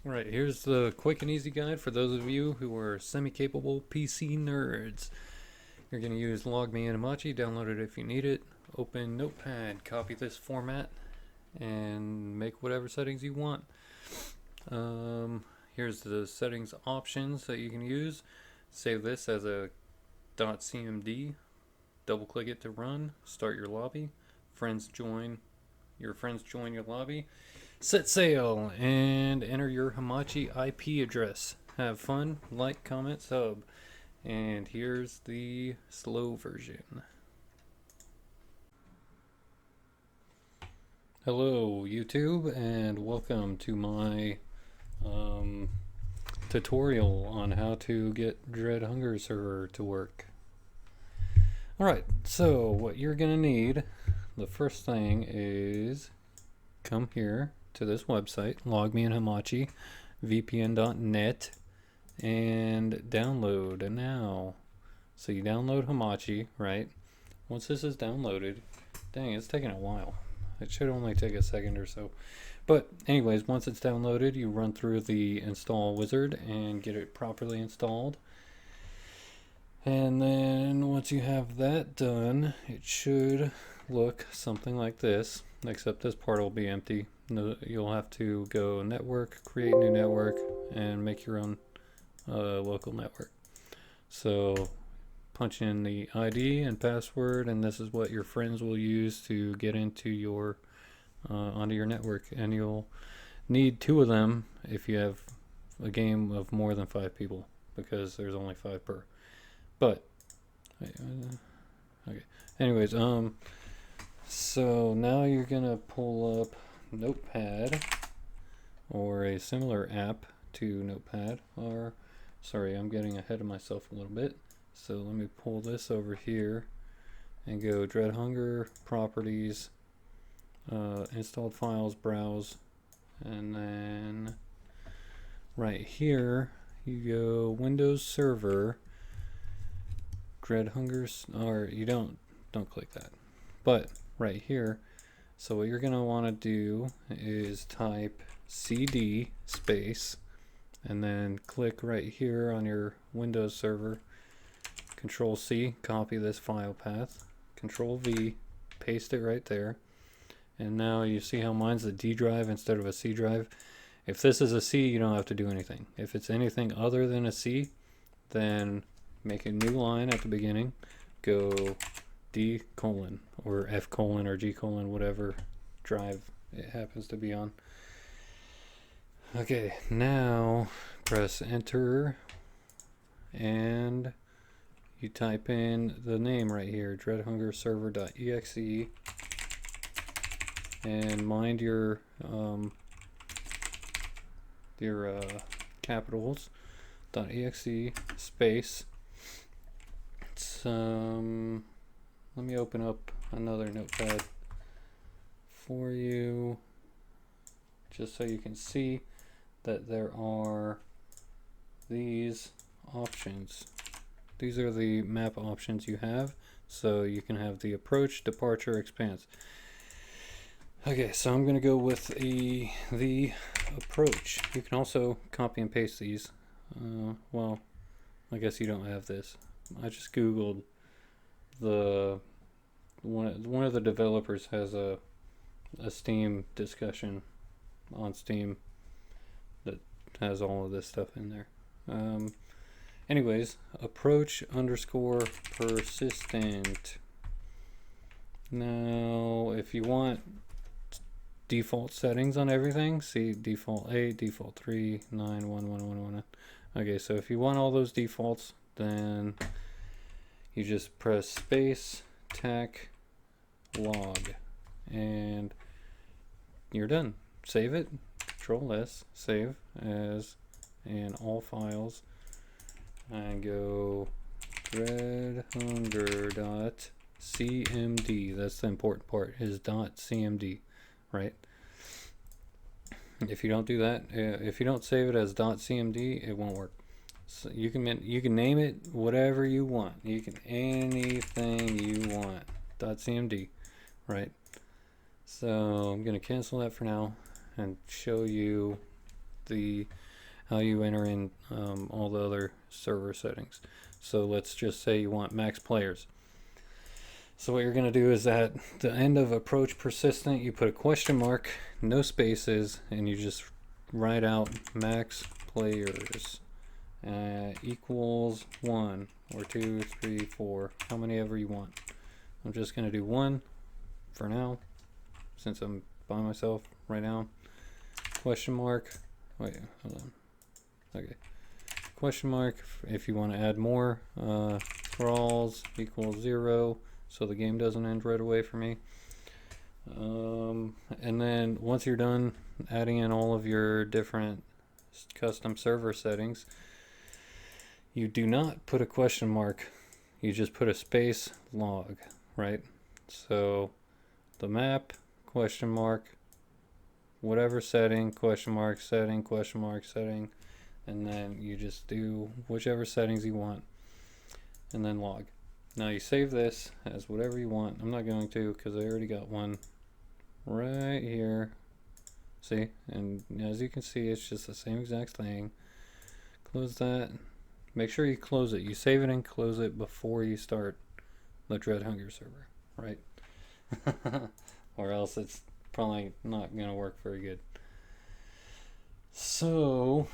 Alright, here's the quick and easy guide for those of you who are semi-capable PC nerds. You're going to use logmein and hamachi, download it if you need it, open Notepad, copy this format, and make whatever settings you want. Here's the settings options that you can use. Save this as a .cmd, double click it to run, start your lobby, your friends join your lobby. Set sail and enter your hamachi IP address. Have fun, like, comment, sub. And here's the slow version. Hello YouTube, and welcome to my tutorial on how to get Dread Hunger server to work. Alright, so what you're gonna need, the first thing is come here to this website, logmein hamachi, vpn.net, and download now. So you download hamachi, right? Once this is downloaded, dang, it's taking a while. It should only take a second or so. But anyways, once it's downloaded, you run through the install wizard and get it properly installed. And then once you have that done, it should look something like this, except this part will be empty. You'll have to go network, create new network, and make your own local network. So punch in the ID and password, and this is what your friends will use to get into your onto your network. And you'll need 2 of them if you have a game of more than 5 people, because there's only 5 per. But okay. Anyways, so now you're gonna pull up Notepad or a similar app to Notepad, or sorry, I'm getting ahead of myself a little bit. So let me pull this over here and go Dread Hunger, Properties, Installed Files, Browse, and then right here you go Windows Server, Dread Hunger, or you don't click that, but right here. So what you're gonna want to do is type cd space and then click right here on your Windows server, Control C, copy this file path, Control V, paste it right there. And now you see how mine's a D drive instead of a C drive. If this is a C, you don't have to do anything. If it's anything other than a C, then make a new line at the beginning, go D colon or F colon or G colon, whatever drive it happens to be on. Okay, now press enter and you type in the name right here, dreadhungerserver.exe, and mind your capitals, .exe space. It's let me open up another notepad for you just so you can see that there are these options. These are the map options you have, so you can have the approach, departure, expanse. Okay, so I'm going to go with the approach. You can also copy and paste these. Well, I guess you don't have this. I just googled one of the developers has a Steam discussion on Steam that has all of this stuff in there. Anyways, approach underscore persistent. Now, if you want default settings on everything, see default 8, default 3, 9, 1, 1, 1, 1. Okay, so if you want all those defaults, then you just press space, tac, log, and you're done. Save it, Control S, save as, and all files, and go dreadhunger.cmd. That's the important part, is .cmd, right? If you don't do that, if you don't save it as .cmd, it won't work. So you can name it whatever you want. You can anything you want. .cmd, right? So I'm gonna cancel that for now and show you how you enter in all the other server settings. So let's just say you want max players. So what you're going to do is at the end of approach persistent, you put a question mark, no spaces, and you just write out max players equals 1 or 2, 3, 4, how many ever you want. I'm just going to do 1 for now, since I'm by myself right now. Question mark, wait, hold on. Okay, question mark if you want to add more. Thralls equals 0, so the game doesn't end right away for me. And then once you're done adding in all of your different custom server settings, you do not put a question mark, you just put a space log, right? So the map, question mark, whatever setting, question mark, setting, question mark, setting, and then you just do whichever settings you want and then log. Now you save this as whatever you want. I'm not going to because I already got one right here. See, and as you can see, it's just the same exact thing. Close that. Make sure you close it. You save it and close it before you start the Dread Hunger server, right? Or else it's probably not going to work very good. So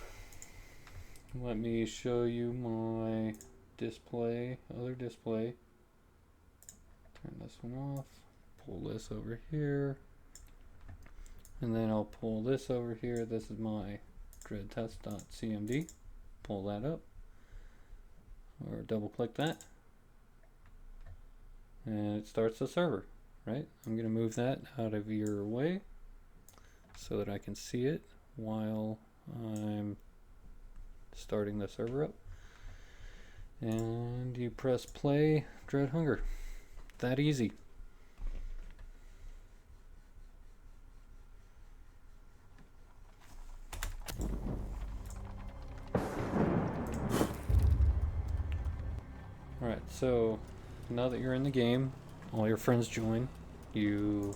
let me show you my display, other display. Turn this one off, pull this over here, and then I'll pull this over here. This is my dreadtest.cmd. Pull that up, or double click that, and it starts the server, right? I'm going to move that out of your way so that I can see it while I'm starting the server up. And you press play, Dread Hunger. That easy. Alright, so now that you're in the game, all your friends join. You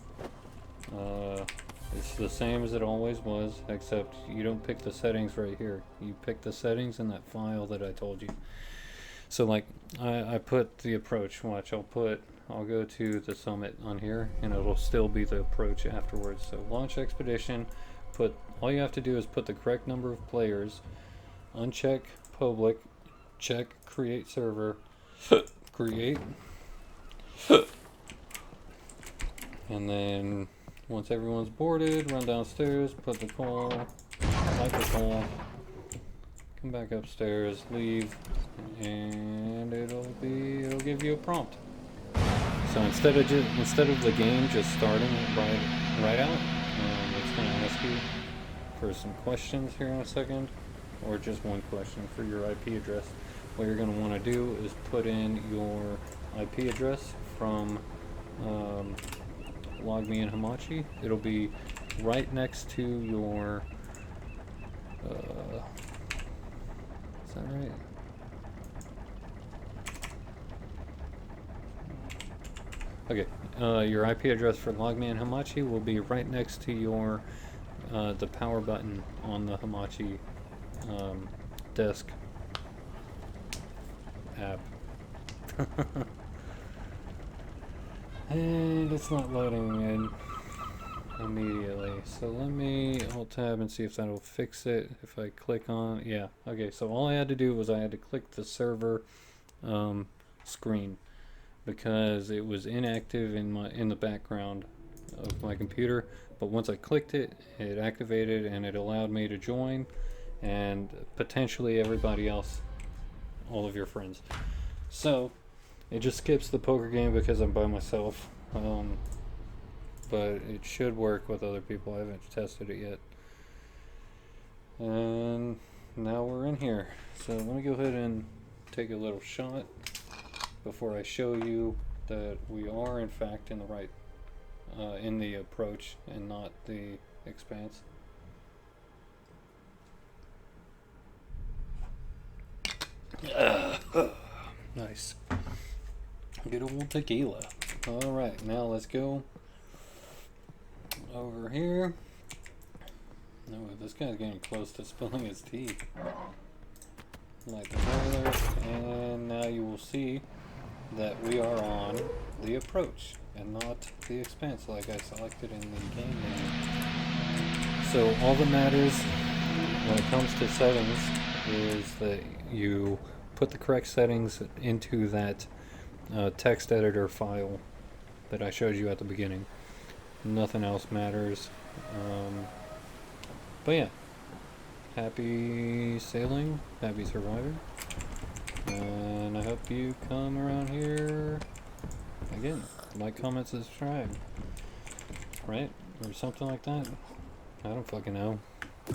it's the same as it always was, except you don't pick the settings right here. You pick the settings in that file that I told you. So like I put the approach, watch, I'll go to the summit on here and it'll still be the approach afterwards. So launch expedition, all you have to do is put the correct number of players, uncheck public, check create server, create, and then once everyone's boarded, run downstairs, put the call, like the call, come back upstairs, leave, and it'll give you a prompt. So instead of the game just starting right out, it's going to ask you for some questions here in a second, or just one question for your IP address. What you're going to want to do is put in your IP address from logmein hamachi. It'll be right next to your is that right? Okay, your IP address for logmein hamachi will be right next to your the power button on the hamachi desk app. And it's not loading in immediately, so let me alt tab and see if that'll fix it. If I click on, yeah, okay, so all I had to do was I had to click the server screen because it was inactive in the background of my computer, but once I clicked it, it activated and it allowed me to join and potentially everybody else, all of your friends. So it just skips the poker game because I'm by myself, but it should work with other people. I haven't tested it yet. And now we're in here. So let me go ahead and take a little shot before I show you that we are in fact in the right, in the approach and not the expanse. Nice. Good old tequila. Alright, now let's go over here No, this guy's getting close to spilling his tea. Like the trailer, and now you will see that we are on the approach and not the expense like I selected in the game menu. So all that matters when it comes to settings is that you put the correct settings into that text editor file that I showed you at the beginning. Nothing else matters. But yeah, happy sailing, happy surviving, and I hope you come around here again. Like, comment, subscribe, right? Or something like that. I don't fucking know.